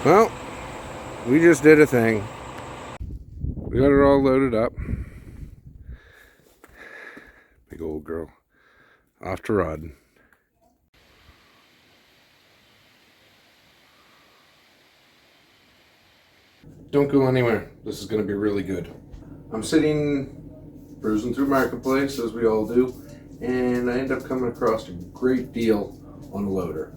Well, we just did a thing. We got it all loaded up. Big old girl. Off to rod. Don't go anywhere. This is going to be really good. I'm sitting cruising through Marketplace, as we all do, and I end up coming across a great deal on a loader.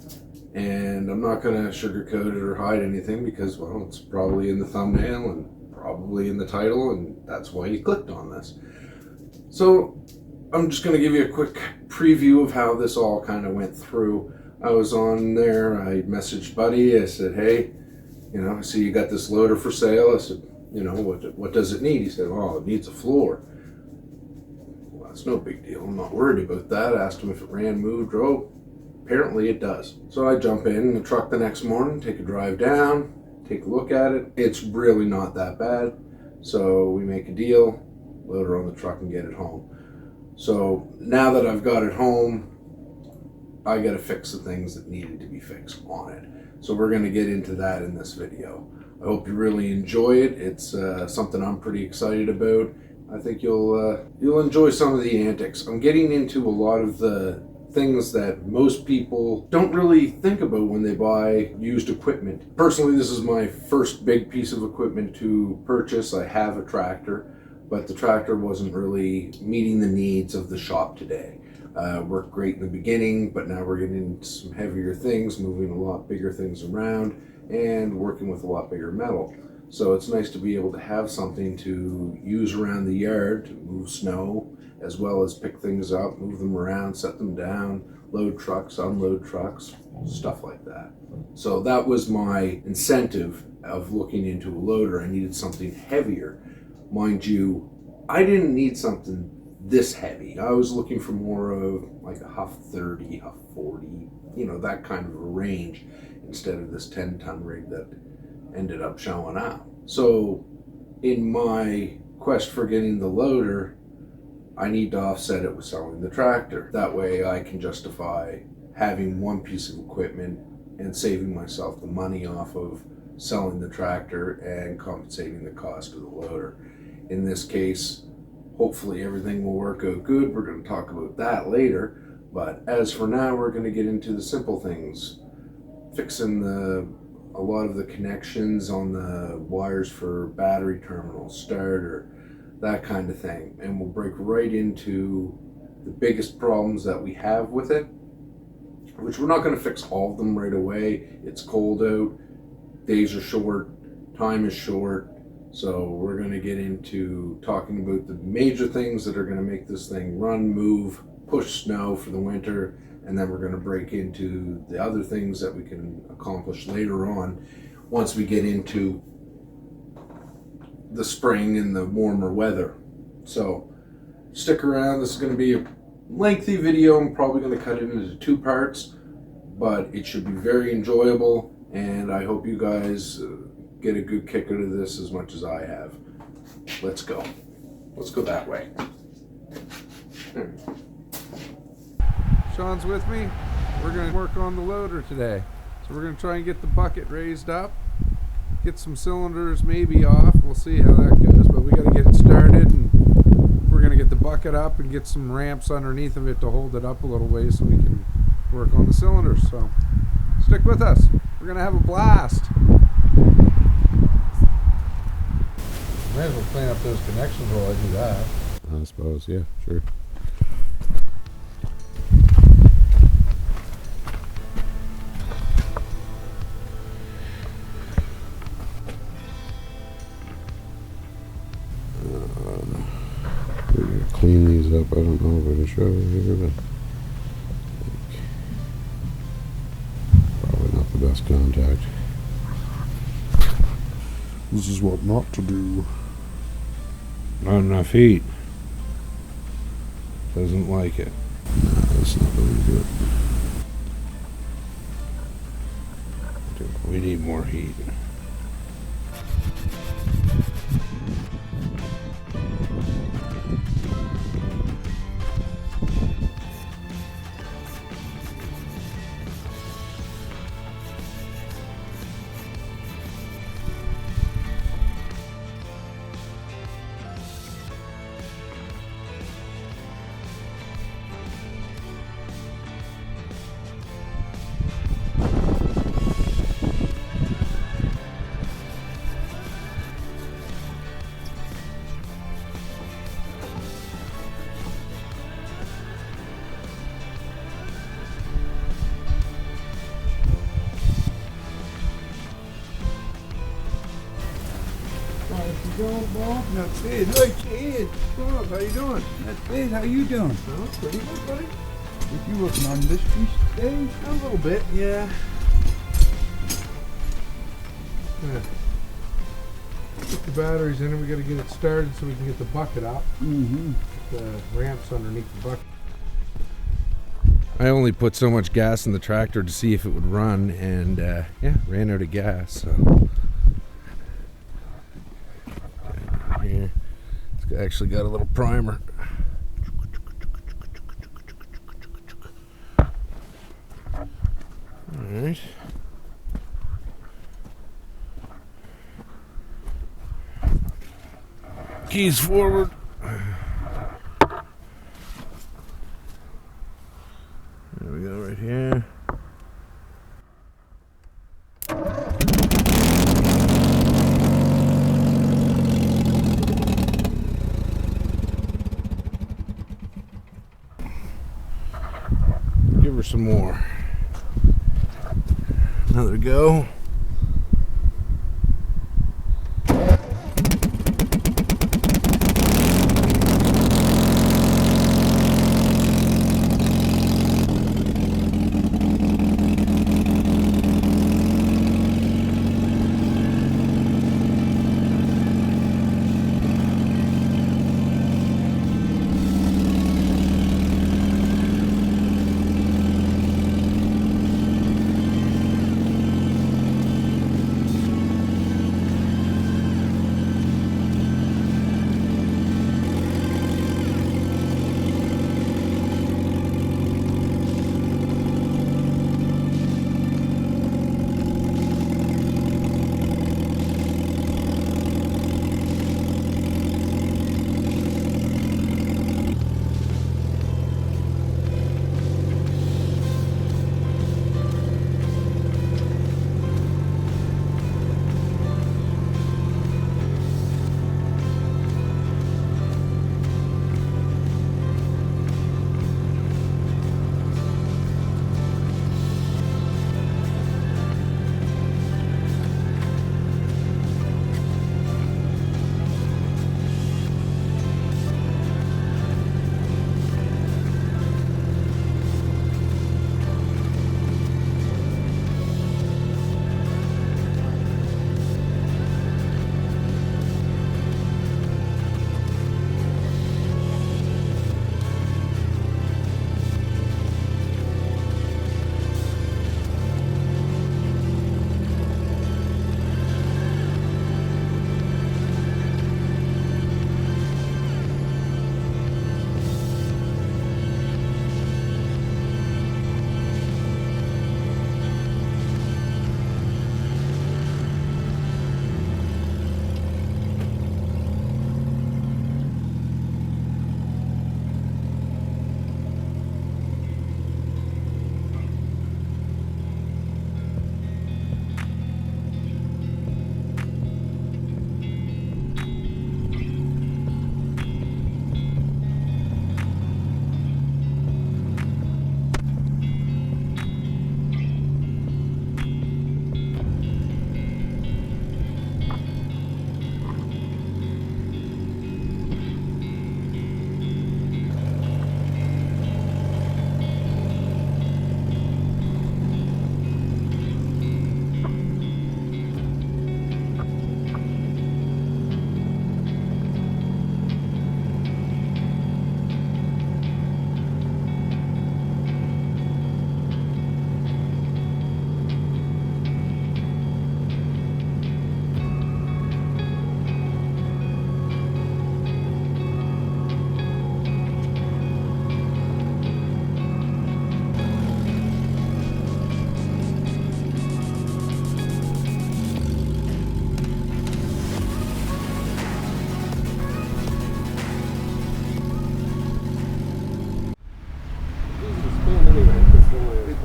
And I'm not going to sugarcoat it or hide anything because, well, it's probably in the thumbnail and probably in the title, and that's why you clicked on this. So I'm just going to give you a quick preview of how this all kind of went through. I was on there, I messaged Buddy, I said, hey, I see you got this loader for sale. I said, what does it need? He said, oh, it needs a floor. Well, that's no big deal. I'm not worried about that. I asked him if it ran, moved, drove. Apparently it does. So I jump in the truck the next morning, take a drive down, take a look at it. It's really not that bad. So we make a deal, load her on the truck and get it home. So now that I've got it home, I got to fix the things that needed to be fixed on it. So we're going to get into that in this video. I hope you really enjoy it. It's something I'm pretty excited about. I think you'll enjoy some of the antics. I'm getting into a lot of the things that most people don't really think about when they buy used equipment. Personally, this is my first big piece of equipment to purchase. I have a tractor, but the tractor wasn't really meeting the needs of the shop today. Worked great in the beginning, but now we're getting into some heavier things, moving a lot bigger things around, and working with a lot bigger metal. So it's nice to be able to have something to use around the yard to move snow, as well as pick things up, move them around, set them down, load trucks, unload trucks, stuff like that. So that was my incentive of looking into a loader. I needed something heavier. Mind you, I didn't need something this heavy. I was looking for more of like a Huff 30, Huff 40, that kind of a range, instead of this 10-ton rig that ended up showing up. So in my quest for getting the loader, I need to offset it with selling the tractor. That way I can justify having one piece of equipment and saving myself the money off of selling the tractor and compensating the cost of the loader. In this case, hopefully everything will work out good. We're going to talk about that later. But as for now, we're going to get into the simple things. Fixing a lot of the connections on the wires for battery terminals, starter, that kind of thing. And we'll break right into the biggest problems that we have with it, which we're not going to fix all of them right away. It's cold out, days are short, time is short. So we're going to get into talking about the major things that are going to make this thing run, move, push snow for the winter, and then we're going to break into the other things that we can accomplish later on once we get into the spring and the warmer weather. So stick around. This is going to be a lengthy video. I'm probably going to cut it into 2 parts, but it should be very enjoyable, and I hope you guys get a good kick out of this as much as I have. Let's go. Let's go that way. Sean's with me. We're going to work on the loader today. So we're going to try and get the bucket raised up, get some cylinders maybe off. We'll see how that goes, but we got to get it started, and we're going to get the bucket up and get some ramps underneath of it to hold it up a little way so we can work on the cylinders. So stick with us. We're going to have a blast. Might as well clean up those connections while I do that. I suppose, yeah, sure. We're gonna clean these up. I don't know if I can show you here, but probably not the best contact. This is what not to do. Not enough heat. Doesn't like it. No, that's not really good. We need more heat. Bob, not bad. Hi, Chad. Bob, how you doing? Not bad. How you doing? Oh, pretty good, buddy. You working on mysteries today? A little bit, yeah. Put the batteries in and we got to get it started so we can get the bucket up. Mm-hmm. The ramps underneath the bucket. I only put so much gas in the tractor to see if it would run, and yeah, ran out of gas. So here, it's actually got a little primer. All right. Keys forward. There we go, right here. Give her some more. Another go.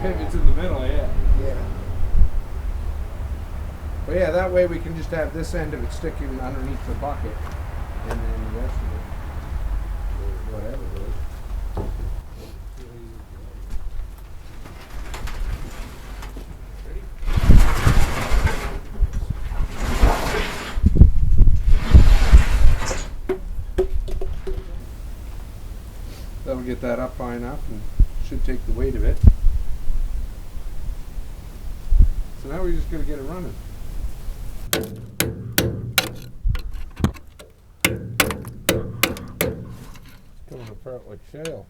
Pivots in the middle, yeah. Yeah. But yeah, that way we can just have this end of it sticking underneath the bucket, and then the rest of it, or whatever it is. That'll get that up high enough and should take the weight of it. So now we're just going to get it running. It's coming apart like shale.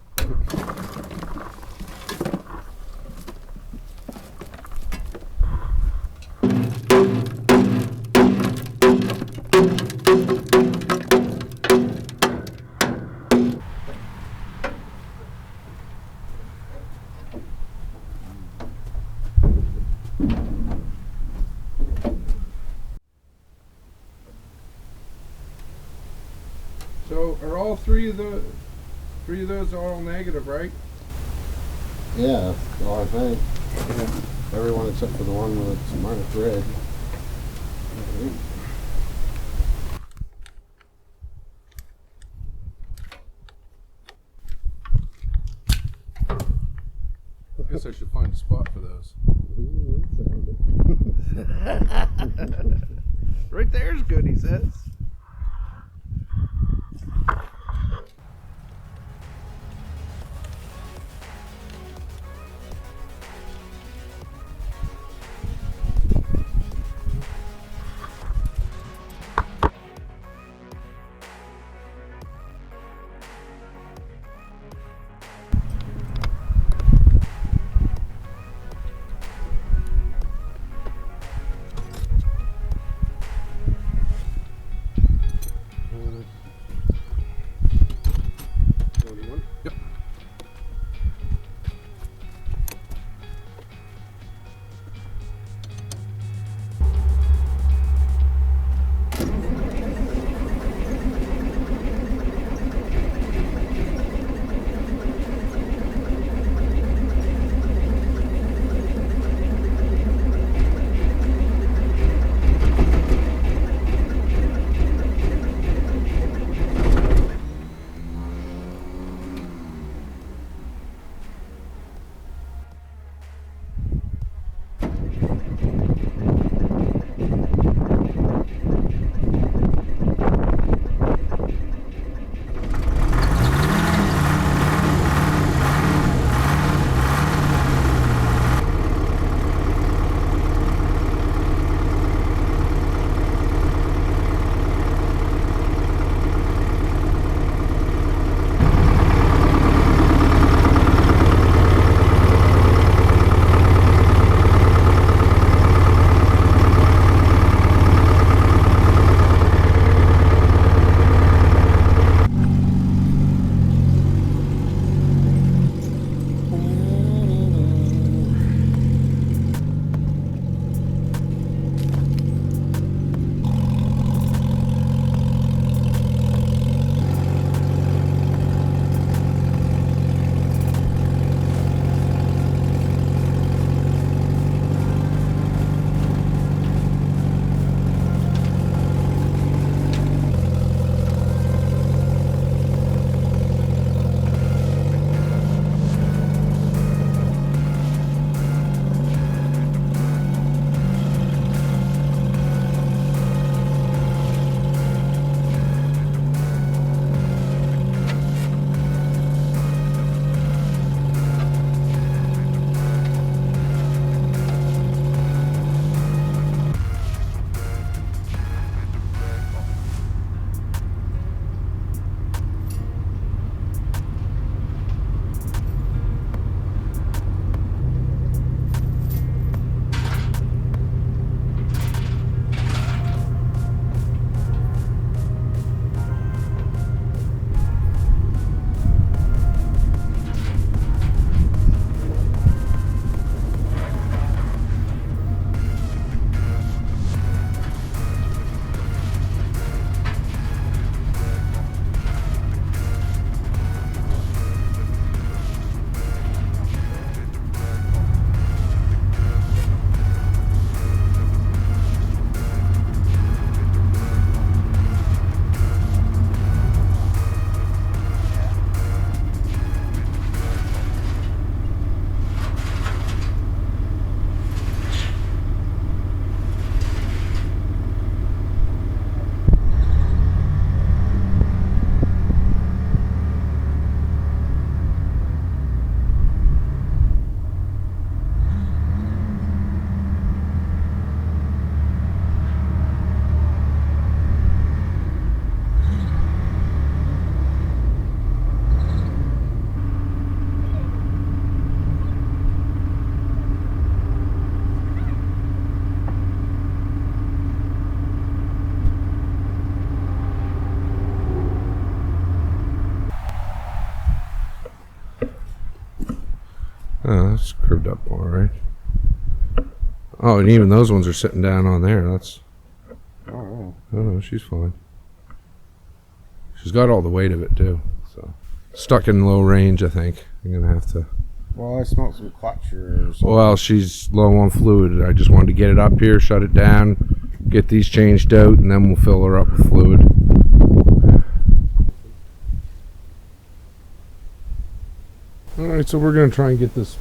So are all three of those all negative, right? Yeah, that's all I think. Yeah. Everyone except for the one that's marked red. I guess I should find a spot for those. Right there's good, he says. Oh, that's curved up all right. Oh, and even those ones are sitting down on there. That's. Alright. Oh, she's fine. She's got all the weight of it too. So stuck in low range, I think. I'm gonna have to. Well, I smelled some clutch or something. Well, she's low on fluid. I just wanted to get it up here, shut it down, get these changed out, and then we'll fill her up with fluid. Alright, so we're going to try and get this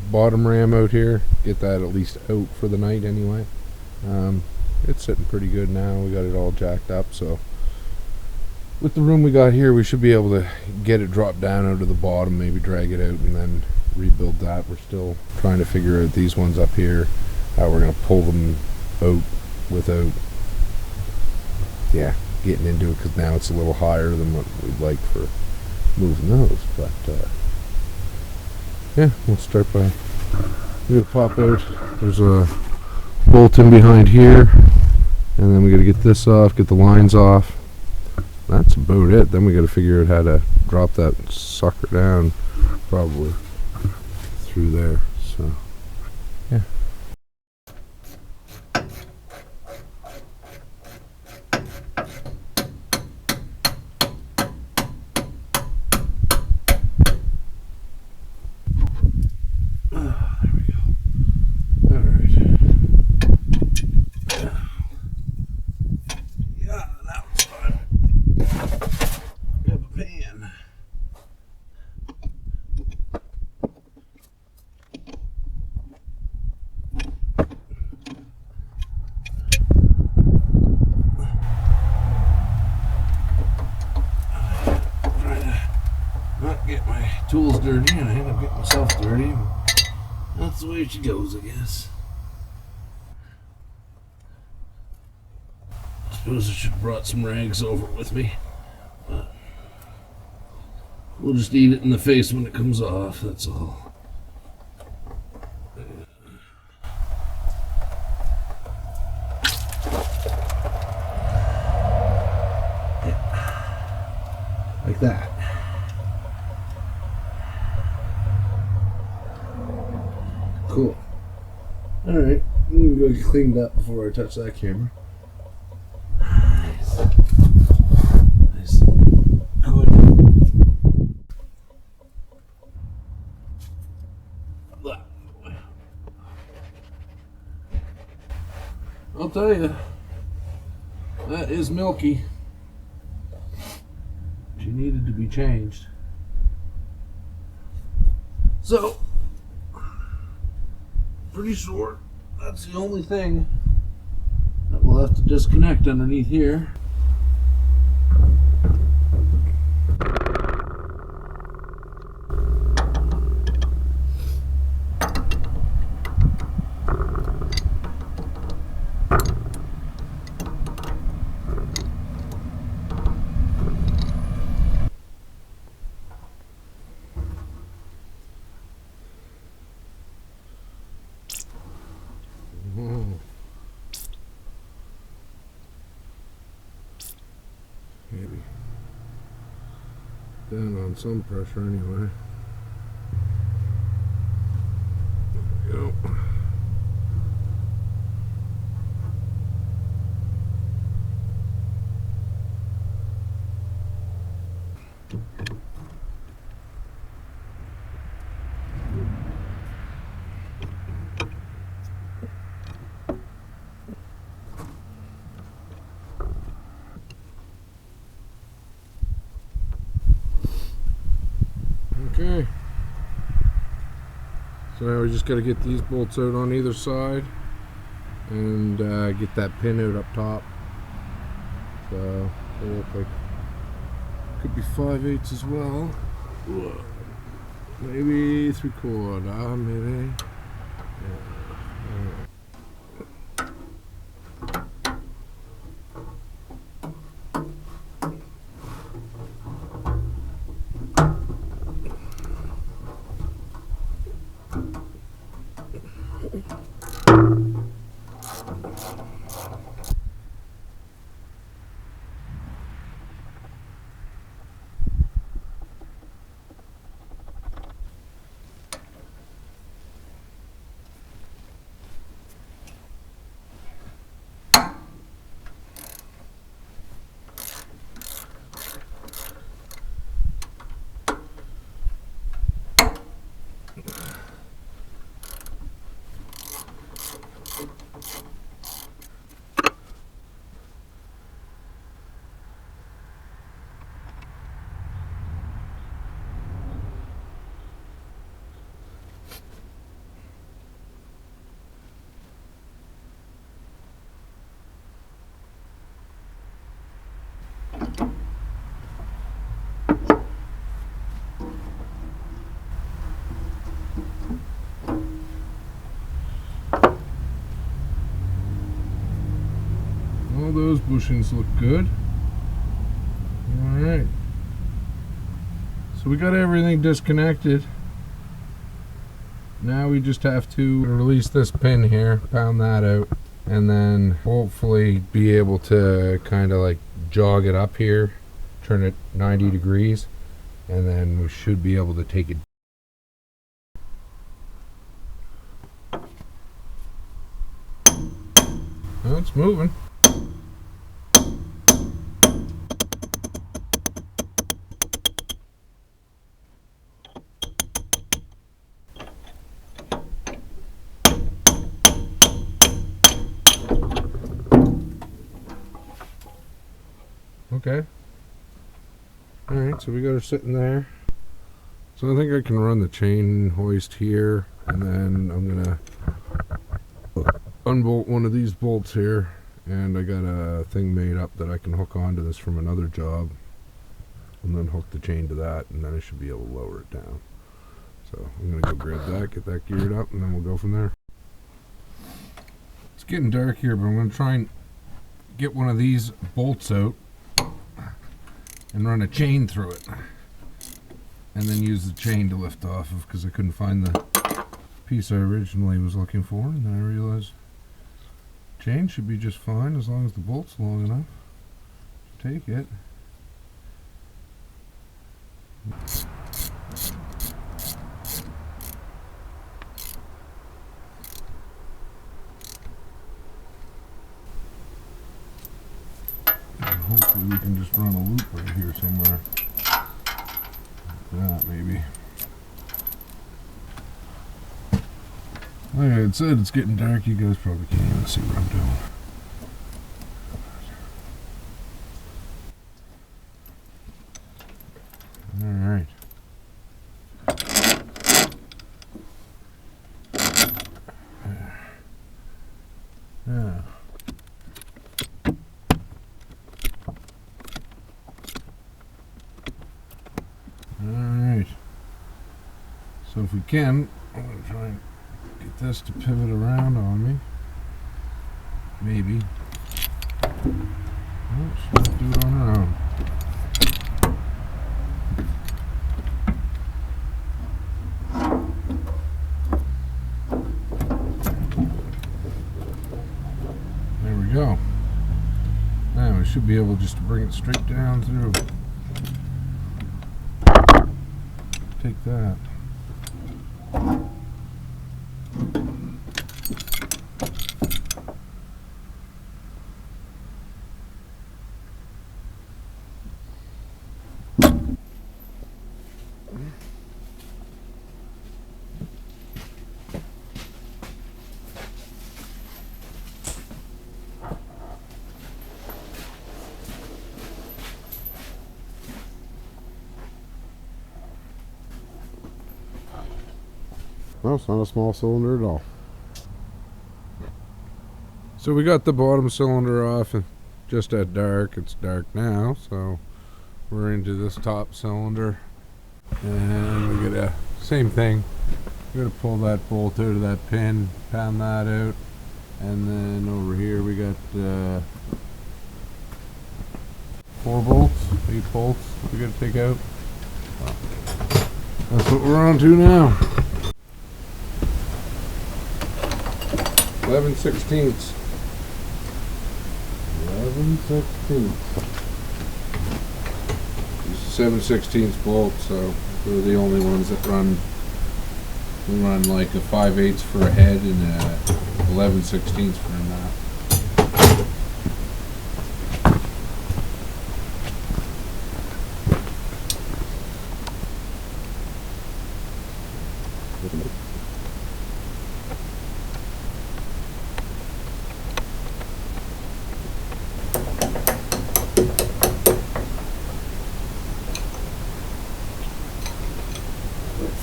bottom ram out here, get that at least out for the night anyway. It's sitting pretty good now. We got it all jacked up, so with the room we got here, we should be able to get it dropped down out of the bottom, maybe drag it out and then rebuild that. We're still trying to figure out these ones up here, how we're going to pull them out without getting into it, because now it's a little higher than what we'd like for moving those. But yeah, we'll start by, we're going to pop out. There's a bolt in behind here, and then we got to get this off, get the lines off. That's about it. Then we got to figure out how to drop that sucker down, probably through there. So yeah. Get my tools dirty, and I end up getting myself dirty. That's the way she goes, I guess. I suppose I should have brought some rags over with me, but we'll just eat it in the face when it comes off, that's all. Yeah. Like that. Cool. Alright, I'm gonna go get cleaned up before I touch that camera. Nice. Nice. Good. I'll tell you, that is milky. She needed to be changed. So, pretty sure that's the only thing that we'll have to disconnect underneath here. Maybe down on some pressure anyway. There we go. Okay, so now we just got to get these bolts out on either side and get that pin out up top. So they look like could be 5/8 as well. Maybe 3/4, maybe. Yeah. bushings look good. Alright. So we got everything disconnected. Now we just have to release this pin here, pound that out, and then hopefully be able to kind of like jog it up here, turn it 90 degrees, and then we should be able to take it. Well, it's moving. Okay. Alright, so we got her sitting there. So I think I can run the chain hoist here, and then I'm gonna unbolt one of these bolts here, and I got a thing made up that I can hook onto this from another job, and then hook the chain to that, and then I should be able to lower it down. So I'm gonna go grab that, get that geared up, and then we'll go from there. It's getting dark here, but I'm gonna try and get one of these bolts out and run a chain through it, and then use the chain to lift off of, because I couldn't find the piece I originally was looking for, and then I realized chain should be just fine as long as the bolt's long enough to take it. Hopefully we can just run a loop right here somewhere. Like that, maybe. Like I said, it's getting dark. You guys probably can't even see what I'm doing. Alright. Yeah. Alright, so if we can, I'm going to try and get this to pivot around on me. Maybe. Oh, she won't do it on her own. There we go. Now we should be able just to bring it straight down through. Take that. No, it's not a small cylinder at all. So we got the bottom cylinder off, and just at dark, it's dark now, so we're into this top cylinder, and we got a same thing. We got to pull that bolt out of that pin, pound that out, and then over here we got 4 bolts, 8 bolts we got to take out. That's what we're on to now. 11/16. 11/16. These are 7/16 bolts, so they're the only ones that run. We run like a 5/8 for a head and a 11/16 for a knot.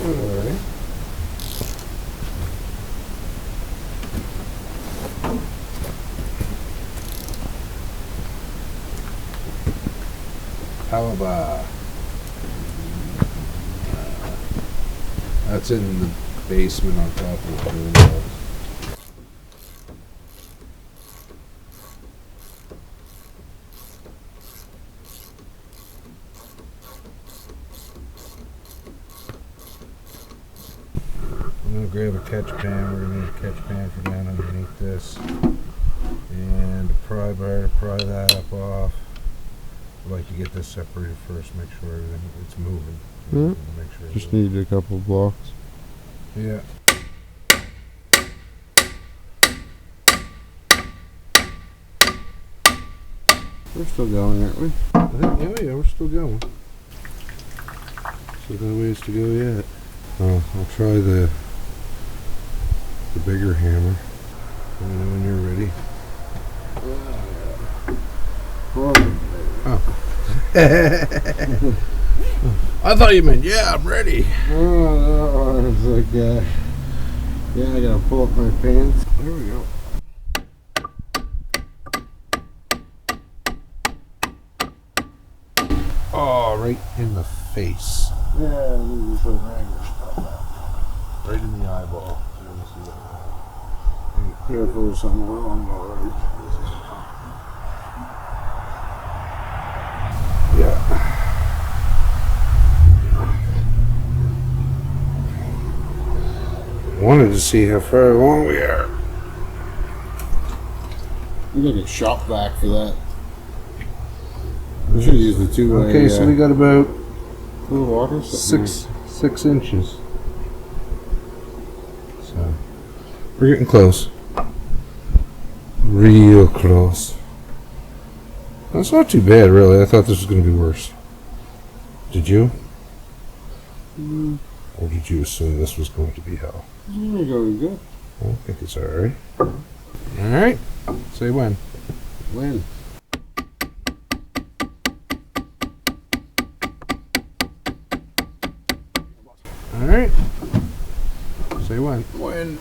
Alright. How about that's in the basement on top of the pool house. I'm going to grab a catch pan. We're going to need a catch pan for down underneath this. And a pry bar to pry that up off. I'd like to get this separated first, make sure everything it's moving. Yeah. Make sure Just need a couple of blocks. Yeah. We're still going, aren't we? I think, yeah, we're still going. Still got a ways to go yet. I'll try the bigger hammer. Let me know when you're ready. Oh. I thought you meant, yeah, I'm ready. Oh, no, it's like, yeah, I gotta pull up my pants. There we go. Oh, right in the face. Yeah, this is so Right in the eyeball. careful with somewhere along the road. Yeah. Wanted to see how far along we are. You gotta get shop vac for that. We should use the two. Okay, so we got about full water. 6 inches. So we're getting close. Real close. That's not too bad, really. I thought this was going to be worse. Did you? Or did you assume this was going to be hell? You're going good. I think it's alright. Alright. Say when. When? Alright. Say when. When?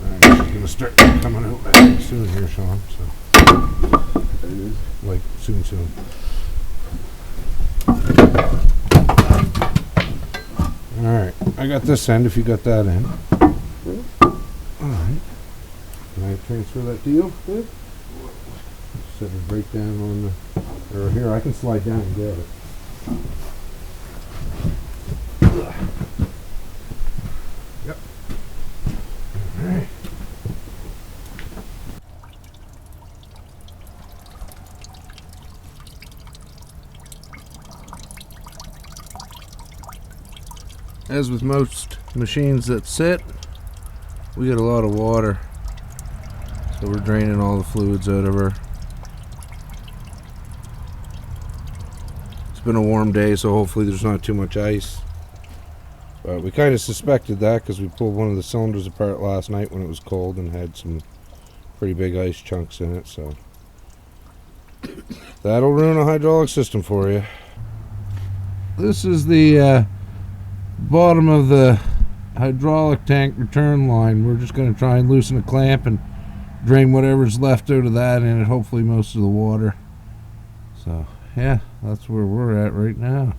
Alright, she's gonna start coming out soon here, Sean. So, like, soon. Alright, I got this end if you got that end. Alright. Can I transfer that to you? Set it right down on the... Or here, I can slide down and grab it. Yep. Alright. As with most machines that sit, we get a lot of water. So we're draining all the fluids out of her. It's been a warm day, so hopefully there's not too much ice. But we kind of suspected that because we pulled one of the cylinders apart last night when it was cold and had some pretty big ice chunks in it, so that'll ruin a hydraulic system for you. This is the bottom of the hydraulic tank return line. We're just going to try and loosen a clamp and drain whatever's left out of that in it, hopefully most of the water. So yeah, that's where we're at right now.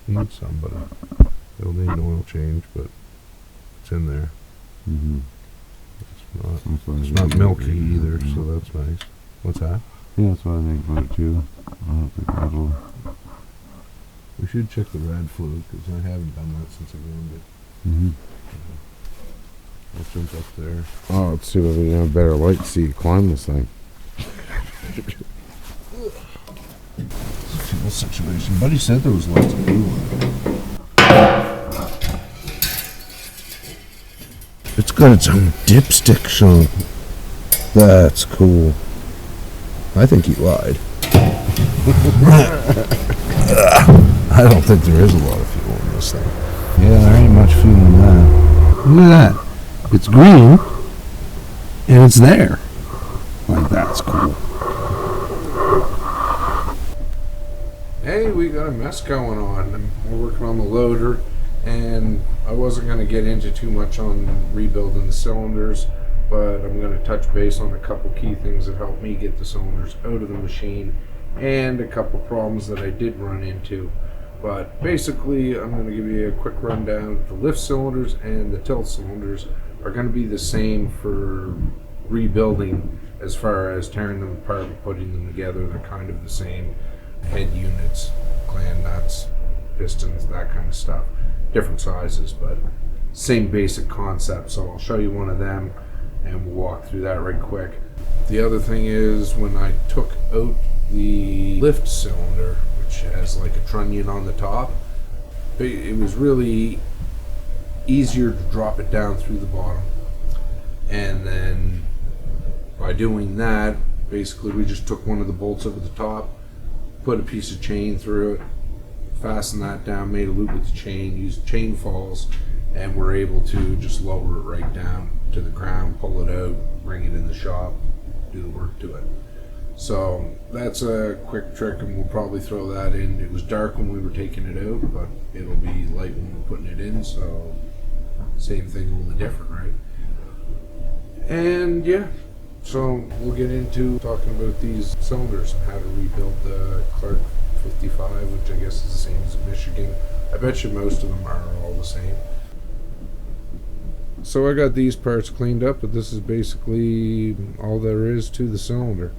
Need somebody. It'll need an oil change, but it's in there. Mm-hmm. It's not milky either, so that's nice. What's that? Yeah, that's what I think about it too. I don't think that'll. We should check the rad fluid because I haven't done that since I ruined it. Mm-hmm. I'll jump up there. Oh, let's see if we can have a better light to see you climb this thing. Fuel situation. Buddy said there was lots of fuel. It's got its own dipstick, Sean. That's cool. I think he lied. I don't think there is a lot of fuel in this thing. Yeah, there ain't much fuel in that. Look at that. It's green, and it's there. Like, that's cool. Hey, we got a mess going on. We're working on the loader, and I wasn't going to get into too much on rebuilding the cylinders, but I'm going to touch base on a couple key things that helped me get the cylinders out of the machine and a couple problems that I did run into. But basically, I'm going to give you a quick rundown. The lift cylinders and the tilt cylinders are going to be the same for rebuilding as far as tearing them apart and putting them together. They're kind of the same. head units, gland nuts, pistons, that kind of stuff. Different sizes, but same basic concept. So I'll show you one of them and we'll walk through that right quick. The other thing is, when I took out the lift cylinder, which has like a trunnion on the top, it was really easier to drop it down through the bottom. And then by doing that, basically we just took one of the bolts over the top, put a piece of chain through it, fastened that down, made a loop with the chain, used chain falls, and we're able to just lower it right down to the ground, pull it out, bring it in the shop, do the work to it. So that's a quick trick, and we'll probably throw that in. It was dark when we were taking it out, but it'll be light when we're putting it in, so same thing, only different, right? And yeah, so we'll get into talking about these cylinders and how to rebuild the Clark 55, which I guess is the same as the Michigan. I bet you most of them are all the same. So I got these parts cleaned up, but this is basically all there is to the cylinder.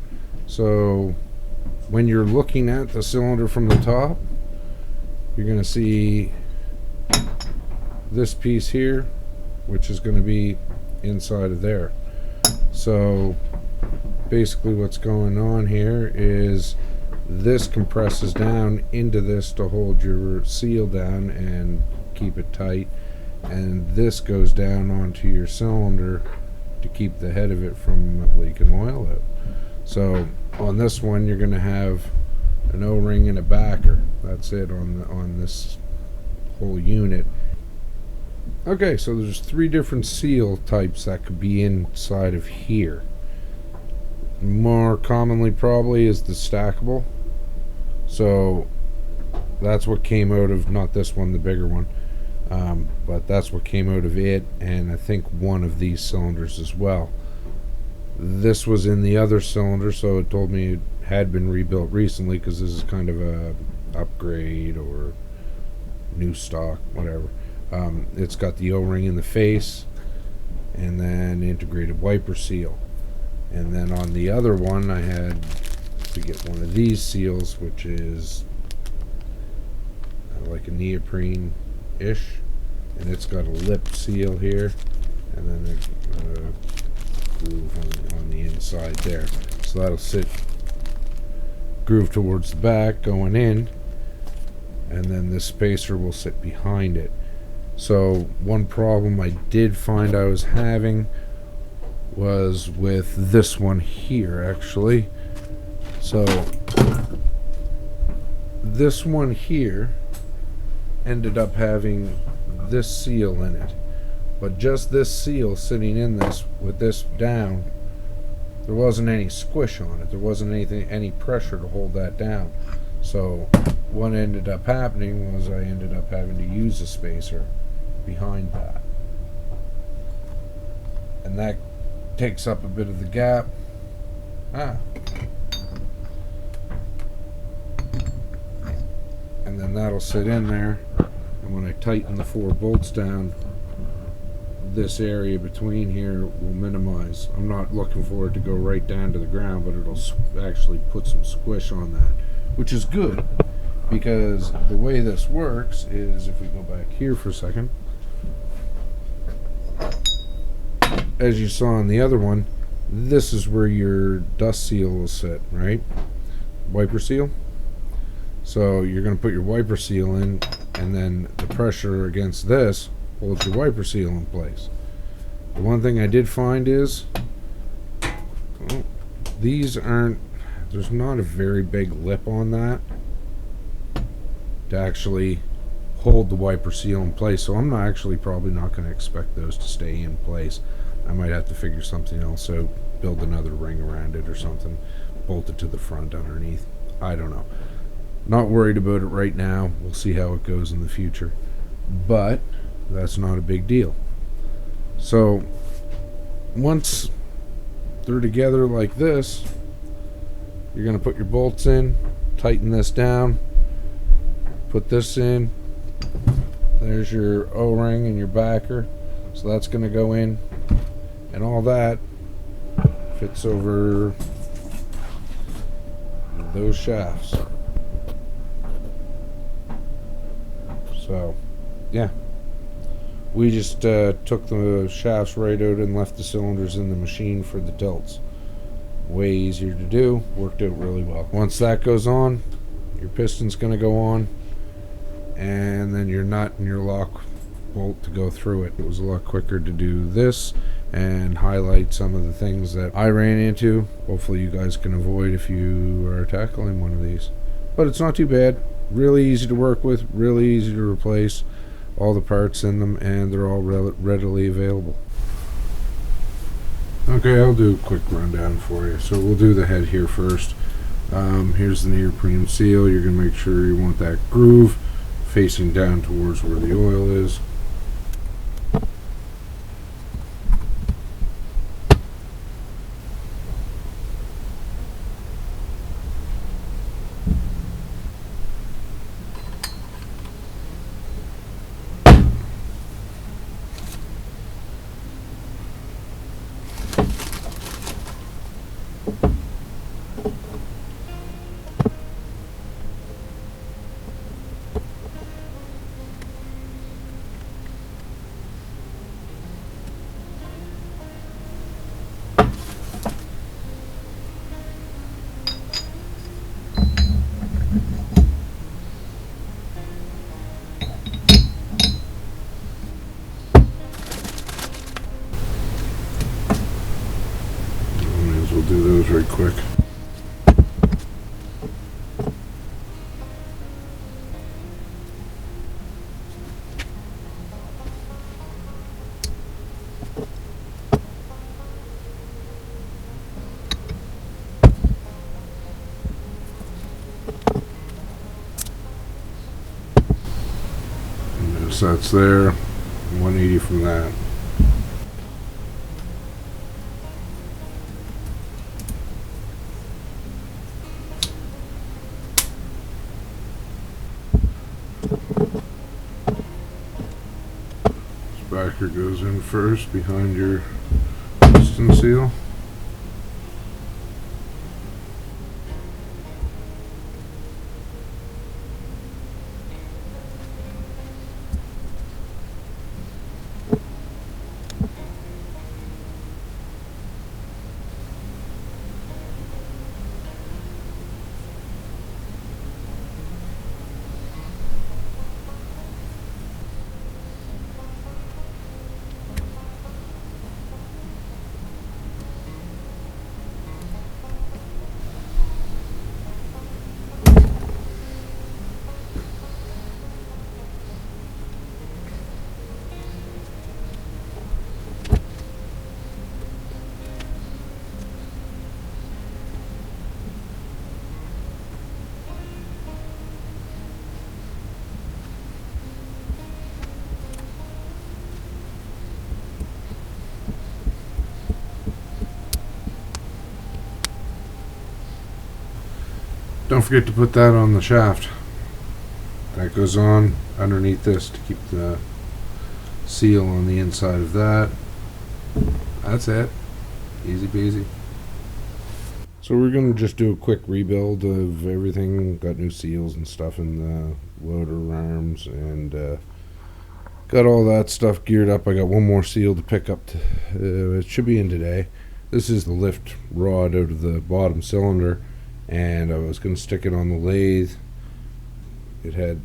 So when you're looking at the cylinder from the top, you're going to see this piece here, which is going to be inside of there. So basically what's going on here is this compresses down into this to hold your seal down and keep it tight, and this goes down onto your cylinder to keep the head of it from leaking oil out. So on this one you're going to have an O-ring and a backer. That's it on this whole unit. Okay, so there's 3 different seal types that could be inside of here. More commonly probably is the stackable. So that's what came out of, not this one, the bigger one, but that's what came out of it, and I think one of these cylinders as well. This was in the other cylinder, so it told me it had been rebuilt recently, because this is kind of a upgrade or new stock, whatever. It's got the O-ring in the face and then integrated wiper seal. And then on the other one I had to get one of these seals, which is like a neoprene-ish, and it's got a lip seal here and then a groove on the inside there. So that'll sit groove towards the back going in, and then this spacer will sit behind it. So one problem I did find I was having was with this one here, actually. So this one here ended up having this seal in it, but just this seal sitting in this with this down, there wasn't any squish on it. There wasn't any pressure to hold that down. So what ended up happening was I ended up having to use a spacer behind that, and that takes up a bit of the gap. And then that'll sit in there, and when I tighten the 4 bolts down, this area between here will minimize. I'm not looking for it to go right down to the ground, but it'll actually put some squish on that, which is good, because the way this works is, if we go back here for a second, as you saw on the other one, this is where your dust seal will sit, right? Wiper seal. So you're going to put your wiper seal in, and then the pressure against this holds your wiper seal in place. The one thing I did find is, these aren't, there's not a very big lip on that to actually hold the wiper seal in place, so I'm not actually probably not going to expect those to stay in place. I might have to figure something else out, build another ring around it or something, bolt it to the front underneath. I don't know. Not worried about it right now. We'll see how it goes in the future, but that's not a big deal. So once they're together like this, you're going to put your bolts in, tighten this down, put this in. There's your O-ring and your backer, so that's going to go in, and all that fits over those shafts. So, yeah. We just took the shafts right out and left the cylinders in the machine for the tilts. Way easier to do. Worked out really well. Once that goes on, your piston's going to go on, and then your nut and your lock bolt to go through it. It was a lot quicker to do this and highlight some of the things that I ran into. Hopefully you guys can avoid if you are tackling one of these. But it's not too bad. Really easy to work with, really easy to replace. All the parts in them, and they're all readily available. Okay, I'll do a quick rundown for you. So we'll do the head here first. Here's the neoprene seal. You're going to make sure you want that groove facing down towards where the oil is. We'll do those right quick. And so that's there. 180 from that. Backer goes in first behind your piston seal. Don't forget to put that on the shaft. That goes on underneath this to keep the seal on the inside of that. That's it. Easy peasy. So we're going to just do a quick rebuild of everything. Got new seals and stuff in the loader arms, and got all that stuff geared up. I got one more seal to pick up. It should be in today. This is the lift rod out of the bottom cylinder, and I was going to stick it on the lathe. It had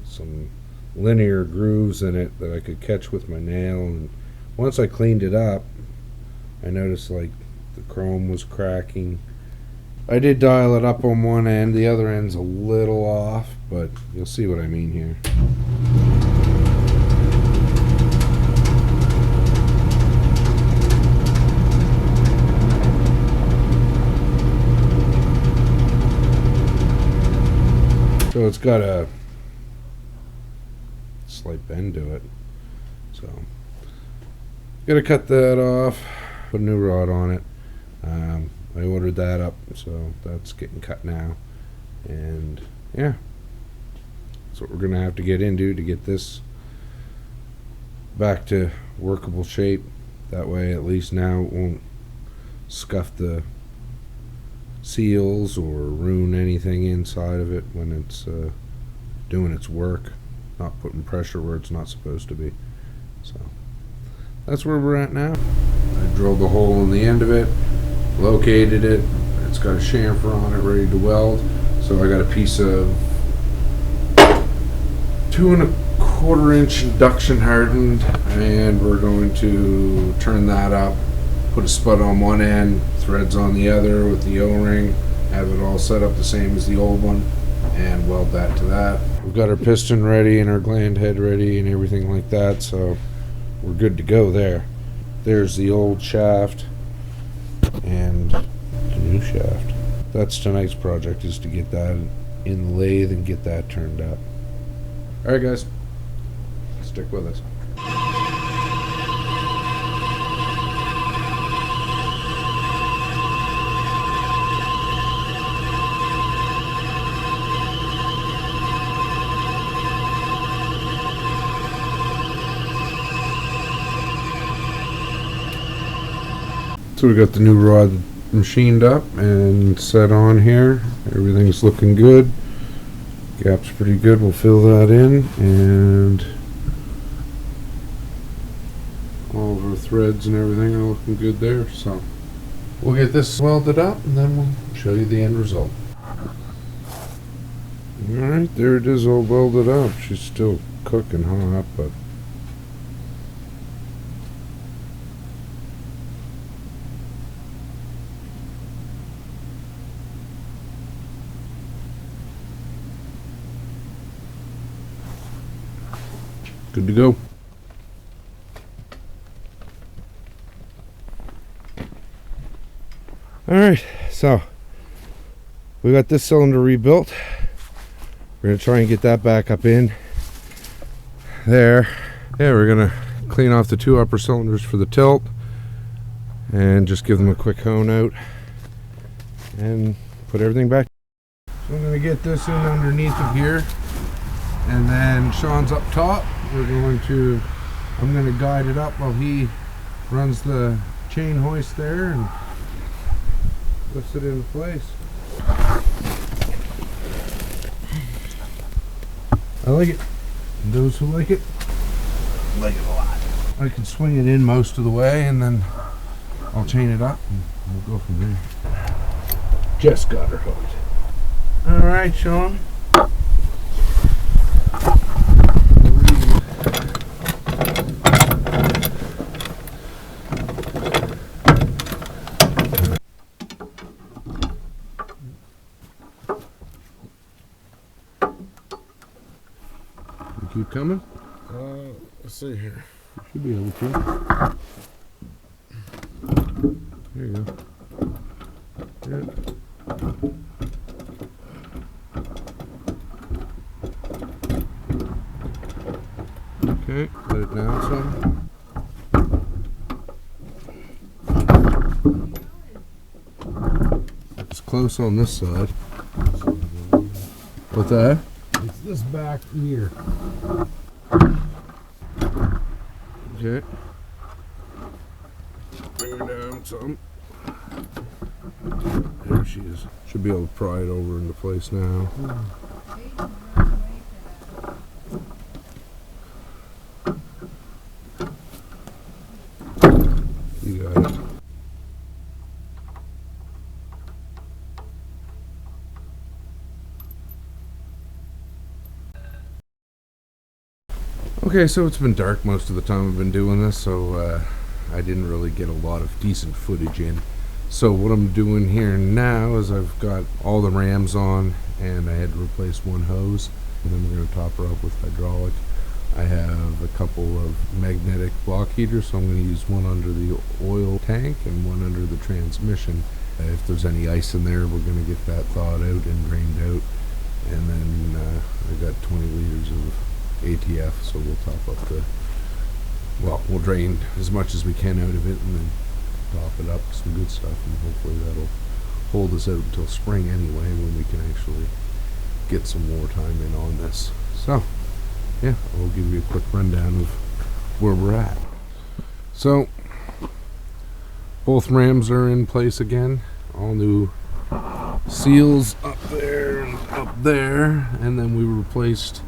some linear grooves in it that I could catch with my nail, and once I cleaned it up, I noticed like the chrome was cracking. I did dial it up on one end, the other end's a little off, but you'll see what I mean here. So it's got a slight bend to it, so gotta cut that off, put a new rod on it. I ordered that up, so that's getting cut now, and yeah, that's what we're gonna have to get into to get this back to workable shape. That way at least now it won't scuff the seals or ruin anything inside of it when it's doing its work. not putting pressure where it's not supposed to be. So that's where we're at now. I drilled the hole in the end of it, located it. It's got a chamfer on it ready to weld. So I got a piece of 2¼ inch induction hardened, and we're going to turn that up, put a spud on one end, threads on the other with the O-ring, have it all set up the same as the old one, and weld that to that. We've got our piston ready and our gland head ready and everything like that, so we're good to go there. There's the old shaft and the new shaft. That's tonight's project, is to get that in the lathe and get that turned up. Alright guys, stick with us. So we got the new rod machined up and set on here. Everything's looking good. Gap's pretty good. We'll fill that in, and all of our threads and everything are looking good there. So we'll get this welded up and then we'll show you the end result. Alright, there it is, all welded up. She's still cooking hot, but good to go. Alright, so we got this cylinder rebuilt. We're going to try and get that back up in there. Yeah, we're going to clean off the 2 upper cylinders for the tilt and just give them a quick hone out and put everything back. So I'm going to get this in underneath of here, and then Sean's up top. I'm going to guide it up while he runs the chain hoist there and lifts it into place. I like it. And those who like it a lot. I can swing it in most of the way, and then I'll chain it up and we'll go from there. Just got her hooked. Alright, Sean. Keep coming? Let's see here. You should be able to. There you go. Yeah. Okay, let it down some. It's close on this side. What's that? It's this back here. Okay. Bring her down some. There she is. Should be able to pry it over into place now. You got it. Okay, so it's been dark most of the time I've been doing this, so I didn't really get a lot of decent footage in. So what I'm doing here now is I've got all the rams on, and I had to replace one hose, and then we're going to top her up with hydraulic. I have a couple of magnetic block heaters, so I'm going to use one under the oil tank and one under the transmission. If there's any ice in there, we're going to get that thawed out and drained out. And then I got 20 liters of ATF, so we'll top up we'll drain as much as we can out of it and then top it up with some good stuff, and hopefully that'll hold us out until spring anyway, when we can actually get some more time in on this. So yeah, I'll give you a quick rundown of where we're at. So both rams are in place again, all new seals up there and up there, and then we replaced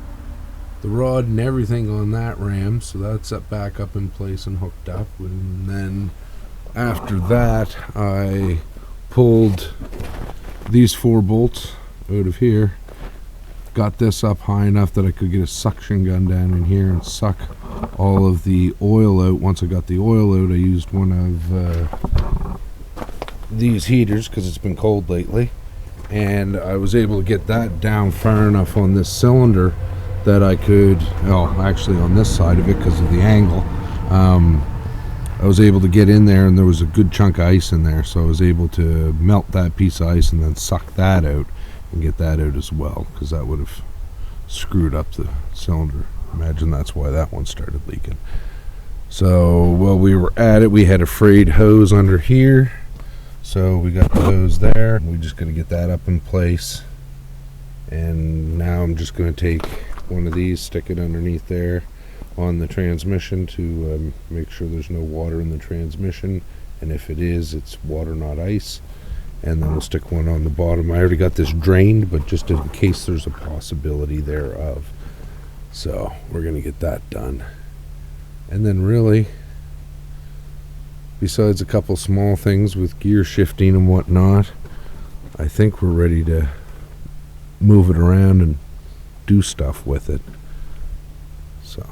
the rod and everything on that ram, so that's up back up in place and hooked up. And then after that, I pulled these 4 bolts out of here, got this up high enough that I could get a suction gun down in here and suck all of the oil out. Once I got the oil out, I used one of these heaters because it's been cold lately, and I was able to get that down far enough on this cylinder that I could, well, actually on this side of it because of the angle, I was able to get in there, and there was a good chunk of ice in there, so I was able to melt that piece of ice and then suck that out and get that out as well, because that would have screwed up the cylinder. Imagine that's why that one started leaking. So while we were at it, we had a frayed hose under here, so we got the hose there. We just got to get that up in place, and now I'm just going to take one of these, stick it underneath there on the transmission to make sure there's no water in the transmission, and if it is, it's water, not ice. And then we'll stick one on the bottom. I already got this drained, but just in case there's a possibility thereof. So we're gonna get that done, and then really, besides a couple small things with gear shifting and whatnot, I think we're ready to move it around and do stuff with it. So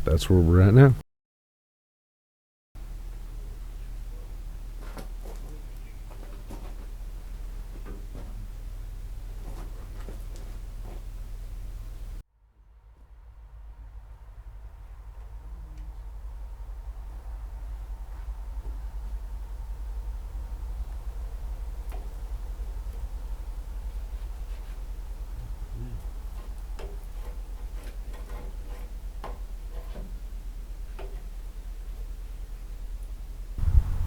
that's where we're at now.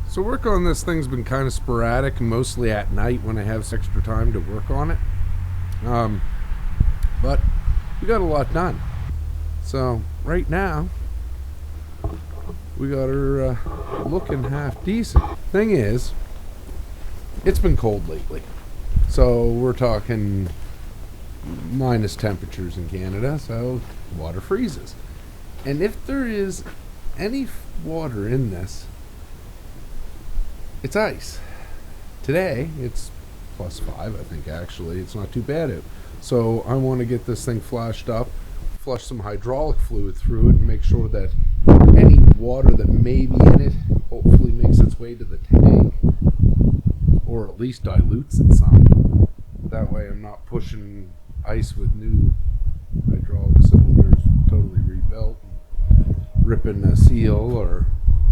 So work on this thing's been kind of sporadic, mostly at night when I have extra time to work on it. But we got a lot done. So right now, we got her looking half decent. Thing is, it's been cold lately. So we're talking minus temperatures in Canada, so water freezes. And if there is any water in this, it's ice. Today, it's +5, I think, actually. It's not too bad out. So I want to get this thing flashed up, flush some hydraulic fluid through it, and make sure that any water that may be in it hopefully makes its way to the tank, or at least dilutes it some. That way I'm not pushing ice with new hydraulic cylinders totally rebuilt, ripping a seal or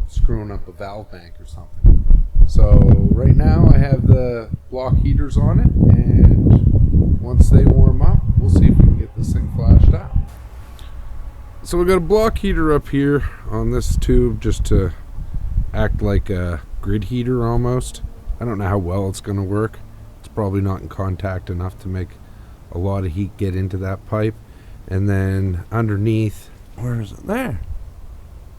screwing up a valve bank or something. So right now I have the block heaters on it, and once they warm up, we'll see if we can get this thing flashed up. So we got a block heater up here on this tube just to act like a grid heater almost. I don't know how well it's going to work. It's probably not in contact enough to make a lot of heat get into that pipe. And then underneath, where is it? There.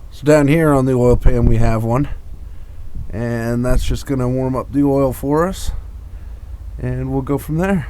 So down here on the oil pan we have one, and that's just going to warm up the oil for us, and we'll go from there.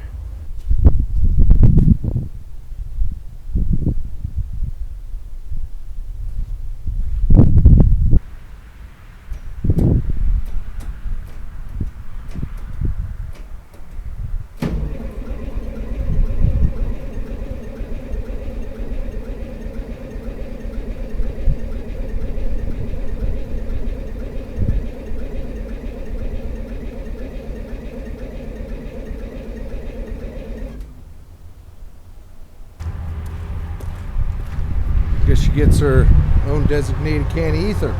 Guess she gets her own designated can of ether.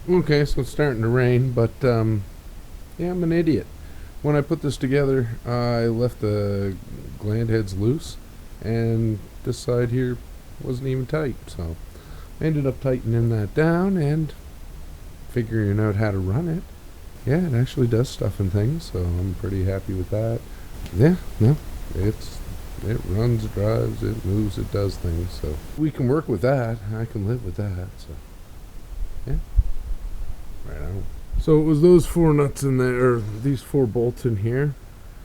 Okay, so it's starting to rain, but yeah, I'm an idiot. When I put this together, I left the gland heads loose, and this side here wasn't even tight, so I ended up tightening that down and figuring out how to run it. Yeah, it actually does stuff and things, so I'm pretty happy with that. Yeah, no, it runs, drives, it moves, it does things, so we can work with that. I can live with that, so yeah, right on. So it was those 4 nuts in there, or these 4 bolts in here,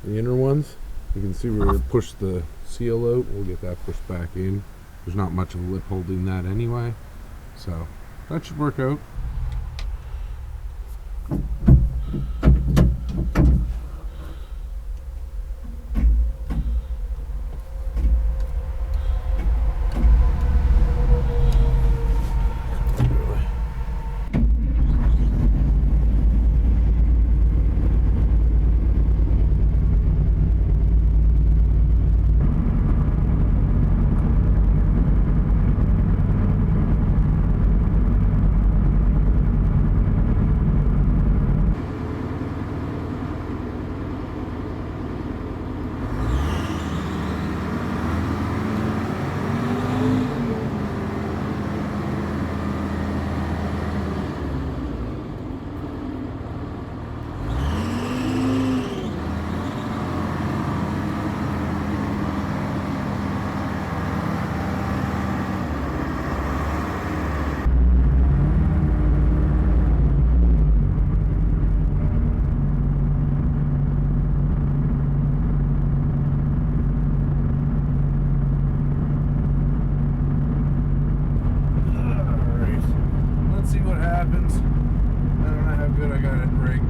the inner ones. You can see where it pushed the seal out. We'll get that pushed back in. There's not much of a lip holding that anyway, so that should work out. See what happens. I don't know how good I got it rigged.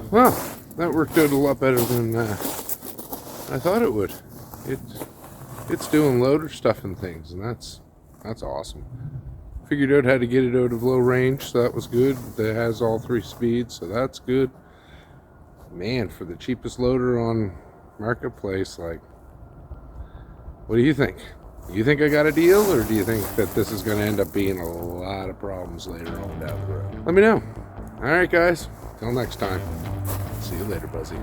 Well, that worked out a lot better than I thought it would. It's doing loader stuff and things, and that's awesome. Figured out how to get it out of low range, so that was good. It has all 3 speeds, so that's good. Man, for the cheapest loader on Marketplace, like, what do you think? Do you think I got a deal, or do you think that this is going to end up being a lot of problems later on down the road? Let me know. All right, guys. Till next time. See you later, Buzzy.